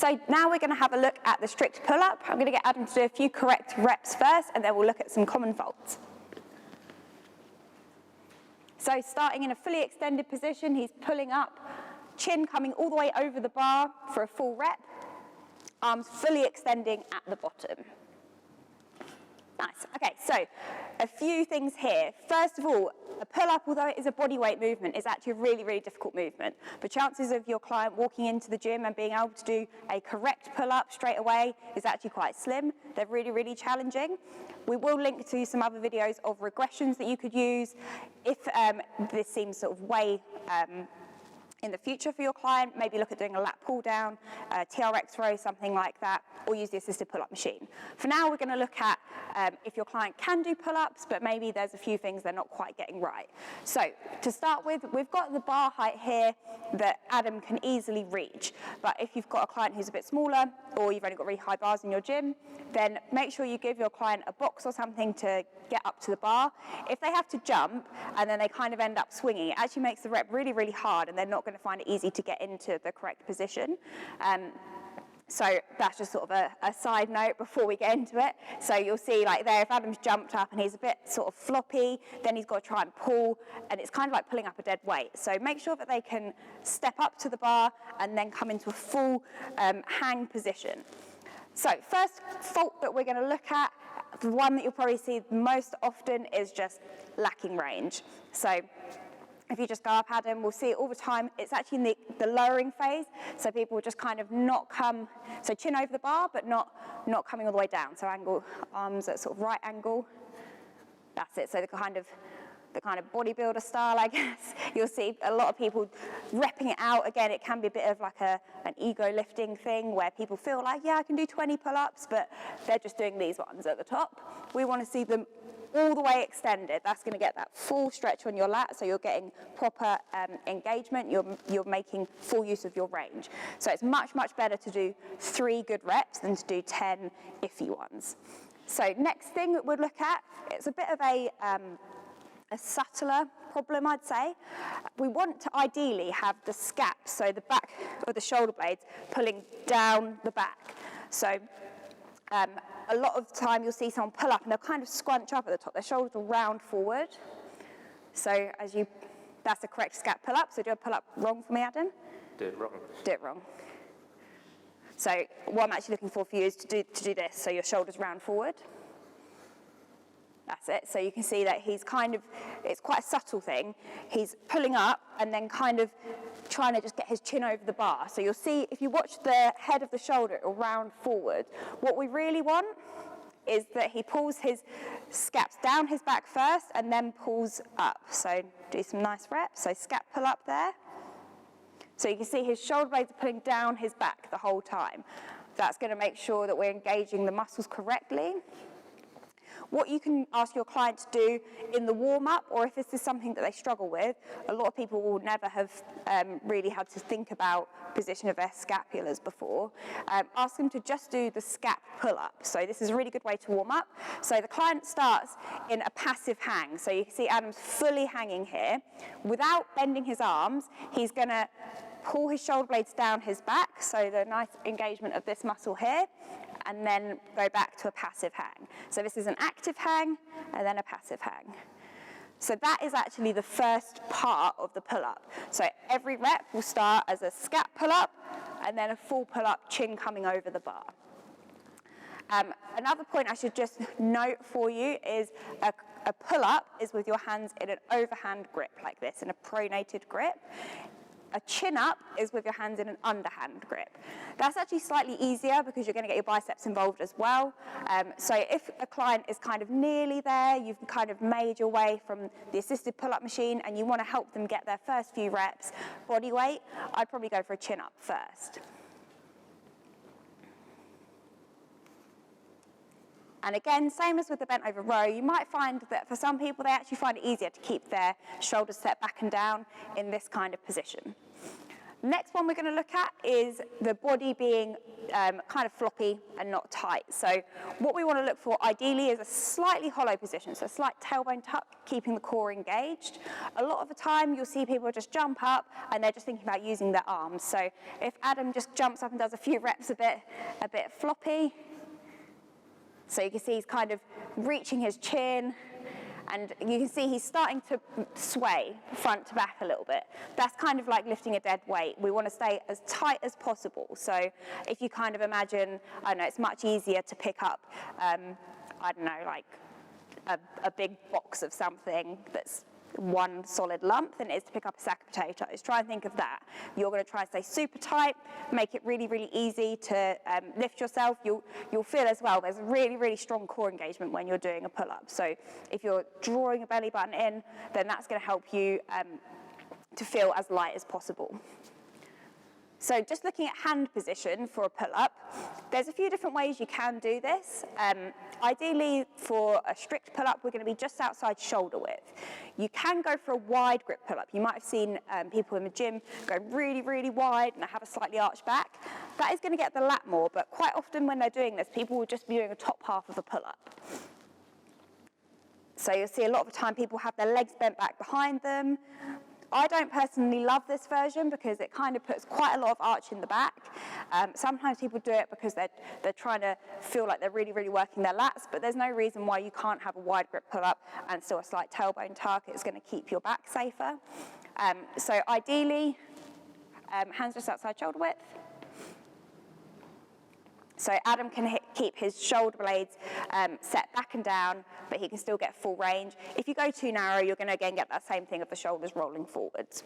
So now we're going to have a look at the strict pull-up. I'm going to get Adam to do a few correct reps first, and then we'll look at some common faults. So starting in a fully extended position, he's pulling up, chin coming all the way over the bar for a full rep, arms fully extending at the bottom. Nice. Okay, so a few things here. First of all, a pull-up, although it is a body weight movement, is actually a really, really difficult movement. The chances of your client walking into the gym and being able to do a correct pull-up straight away is actually quite slim. They're really, really challenging. We will link to some other videos of regressions that you could use if this seems sort of way in the future for your client. Maybe look at doing a lat pull down, TRX row, something like that, or use the assisted pull-up machine. For now, we're going to look at if your client can do pull-ups, but maybe there's a few things they're not quite getting right. So to start with, we've got the bar height here that Adam can easily reach. But if you've got a client who's a bit smaller, or you've only got really high bars in your gym, then make sure you give your client a box or something to get up to the bar. If they have to jump and then they kind of end up swinging, it actually makes the rep really, really hard, and they're not going to find it easy to get into the correct position. So that's just sort of a side note before we get into it. So you'll see like there, if Adam's jumped up and he's a bit sort of floppy, then he's got to try and pull, and it's kind of like pulling up a dead weight. So make sure that they can step up to the bar and then come into a full hang position. So first fault that we're going to look at, the one that you'll probably see most often, is just lacking range. So if you just go up, Adam, we'll see it all the time. It's actually in the lowering phase, so people will just kind of not come, so chin over the bar, but not coming all the way down. So angle, arms at sort of right angle. That's it. So the kind of bodybuilder style, I guess. You'll see a lot of people repping it out. Again, it can be a bit of like an ego lifting thing where people feel like, yeah, I can do 20 pull-ups, but they're just doing these ones at the top. We want to see them all the way extended. That's going to get that full stretch on your lat, so you're getting proper engagement. You're making full use of your range. So it's much, much better to do 3 good reps than to do 10 iffy ones. So next thing that we'll look at, it's a bit of a subtler problem, I'd say. We want to ideally have the scaps, so the back of the shoulder blades, pulling down the back. So a lot of the time you'll see someone pull up and they'll kind of scrunch up at the top. Their shoulders will round forward. So that's the correct scap pull up. So do a pull up wrong for me, Adam? Do it wrong. Do it wrong. So what I'm actually looking for you is to do this. So your shoulders round forward. That's it. So you can see that he's kind of, it's quite a subtle thing. He's pulling up and then kind of trying to just get his chin over the bar. So you'll see, if you watch the head of the shoulder, it will round forward. What we really want is that he pulls his scaps down his back first and then pulls up. So do some nice reps. So scap pull up there. So you can see his shoulder blades are pulling down his back the whole time. That's going to make sure that we're engaging the muscles correctly. What you can ask your client to do in the warm-up, or if this is something that they struggle with, a lot of people will never have really had to think about position of their scapulars before. Ask them to just do the scap pull-up. So this is a really good way to warm up. So the client starts in a passive hang. So you can see Adam's fully hanging here. Without bending his arms, he's going to pull his shoulder blades down his back, so the nice engagement of this muscle here, and then go back to a passive hang. So this is an active hang and then a passive hang. So that is actually the first part of the pull-up. So every rep will start as a scap pull-up and then a full pull-up, chin coming over the bar. Another point I should just note for you is a pull-up is with your hands in an overhand grip like this, in a pronated grip. A chin-up is with your hands in an underhand grip. That's actually slightly easier because you're going to get your biceps involved as well. So if a client is kind of nearly there, you've kind of made your way from the assisted pull-up machine and you want to help them get their first few reps body weight, I'd probably go for a chin-up first. And again, same as with the bent over row, you might find that for some people, they actually find it easier to keep their shoulders set back and down in this kind of position. Next one we're going to look at is the body being kind of floppy and not tight. So what we want to look for ideally is a slightly hollow position, so a slight tailbone tuck, keeping the core engaged. A lot of the time you'll see people just jump up and they're just thinking about using their arms. So if Adam just jumps up and does a few reps a bit floppy, so you can see he's kind of reaching his chin, and you can see he's starting to sway front to back a little bit. That's kind of like lifting a dead weight. We want to stay as tight as possible. So if you kind of imagine, I don't know, it's much easier to pick up, I don't know, like a big box of something that's one solid lump than it is to pick up a sack of potatoes. Try and think of that. You're going to try and stay super tight, make it really, really easy to lift yourself. You'll feel as well there's a really, really strong core engagement when you're doing a pull-up. So if you're drawing a belly button in, then that's going to help you to feel as light as possible. So just looking at hand position for a pull-up, there's a few different ways you can do this. Ideally, for a strict pull-up, we're going to be just outside shoulder width. You can go for a wide grip pull-up. You might have seen people in the gym go really, really wide and have a slightly arched back. That is going to get the lat more, but quite often when they're doing this, people will just be doing a top half of a pull-up. So you'll see a lot of the time people have their legs bent back behind them. I don't personally love this version because it kind of puts quite a lot of arch in the back. Sometimes people do it because they're trying to feel like they're really, really working their lats, but there's no reason why you can't have a wide grip pull-up and still a slight tailbone tuck. It's going to keep your back safer. So ideally, hands just outside shoulder width. So Adam can keep his shoulder blades set back and down, but he can still get full range. If you go too narrow, you're going to again get that same thing of the shoulders rolling forwards.